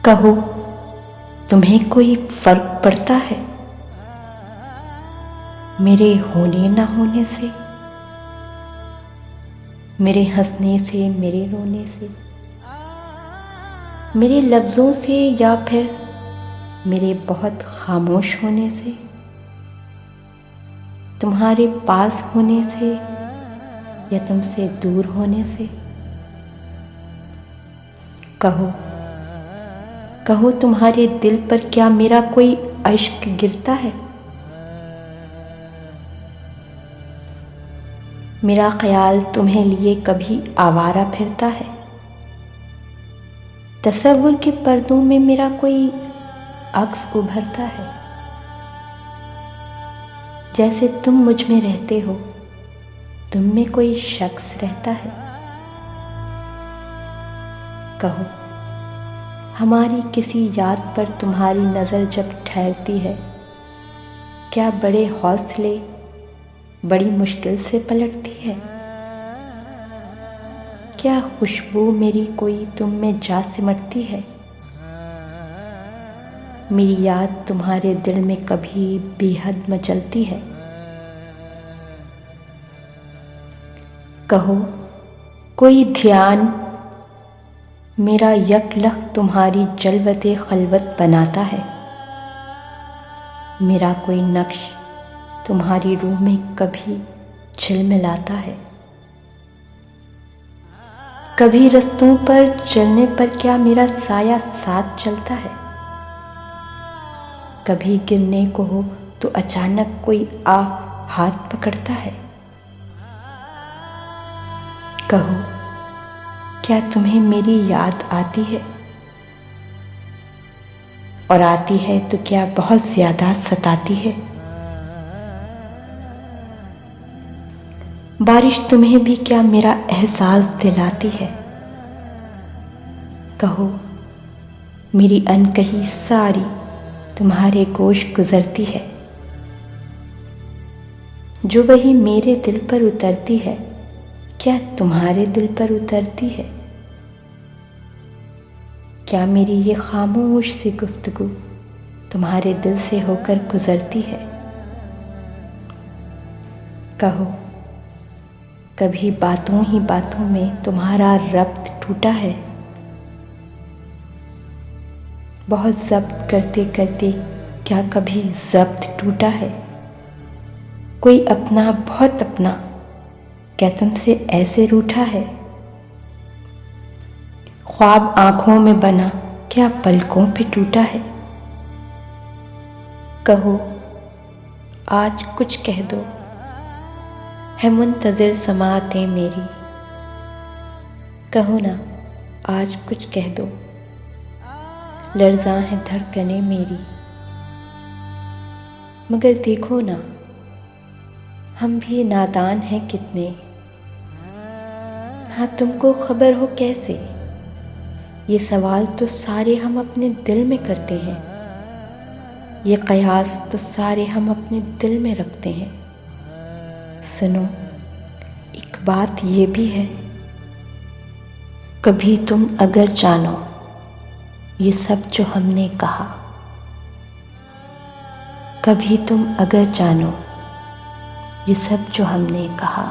कहो, तुम्हें कोई फर्क पड़ता है मेरे होने ना होने से, मेरे हंसने से, मेरे रोने से, मेरे लफ्ज़ों से, या फिर मेरे बहुत खामोश होने से, तुम्हारे पास होने से या तुमसे दूर होने से? कहो, कहो, तुम्हारे दिल पर क्या मेरा कोई अश्क गिरता है? मेरा ख्याल तुम्हें लिए कभी आवारा फिरता है? तसव्वुर के पर्दों में मेरा कोई अक्स उभरता है? जैसे तुम मुझ में रहते हो, तुम में कोई शख्स रहता है? कहो, हमारी किसी याद पर तुम्हारी नज़र जब ठहरती है, क्या बड़े हौसले बड़ी मुश्किल से पलटती है? क्या खुशबू मेरी कोई तुम में जा सिमटती है? मेरी याद तुम्हारे दिल में कभी बेहद मचलती है? कहो, कोई ध्यान मेरा यकलख तुम्हारी जलवते खलवत बनाता है? मेरा कोई नक्श तुम्हारी रूह में कभी झिलमिलाता है? कभी रस्तों पर चलने पर क्या मेरा साया साथ चलता है? कभी गिरने को हो तो अचानक कोई आ हाथ पकड़ता है? कहो, क्या तुम्हें मेरी याद आती है? और आती है तो क्या बहुत ज्यादा सताती है? बारिश तुम्हें भी क्या मेरा एहसास दिलाती है? कहो, मेरी अनकही सारी तुम्हारे गोश गुजरती है, जो वही मेरे दिल पर उतरती है, क्या तुम्हारे दिल पर उतरती है? क्या मेरी ये खामोश सी गुफ्तगू तुम्हारे दिल से होकर गुजरती है? कहो, कभी बातों ही बातों में तुम्हारा रब्त टूटा है? बहुत ज़ब्त करते करते क्या कभी ज़ब्त टूटा है? कोई अपना, बहुत अपना, क्या तुमसे ऐसे रूठा है? ख्वाब आंखों में बना क्या पलकों पे टूटा है? कहो, आज कुछ कह दो, है मुंतज़िर समाअतें मेरी। कहो ना, आज कुछ कह दो, लर्ज़ां हैं धड़कनें मेरी। मगर देखो ना, हम भी नादान हैं कितने। हाँ, तुमको खबर हो कैसे? ये सवाल तो सारे हम अपने दिल में करते हैं, ये क़यास तो सारे हम अपने दिल में रखते हैं। सुनो, एक बात ये भी है, कभी तुम अगर जानो ये सब जो हमने कहा, कभी तुम अगर जानो ये सब जो हमने कहा,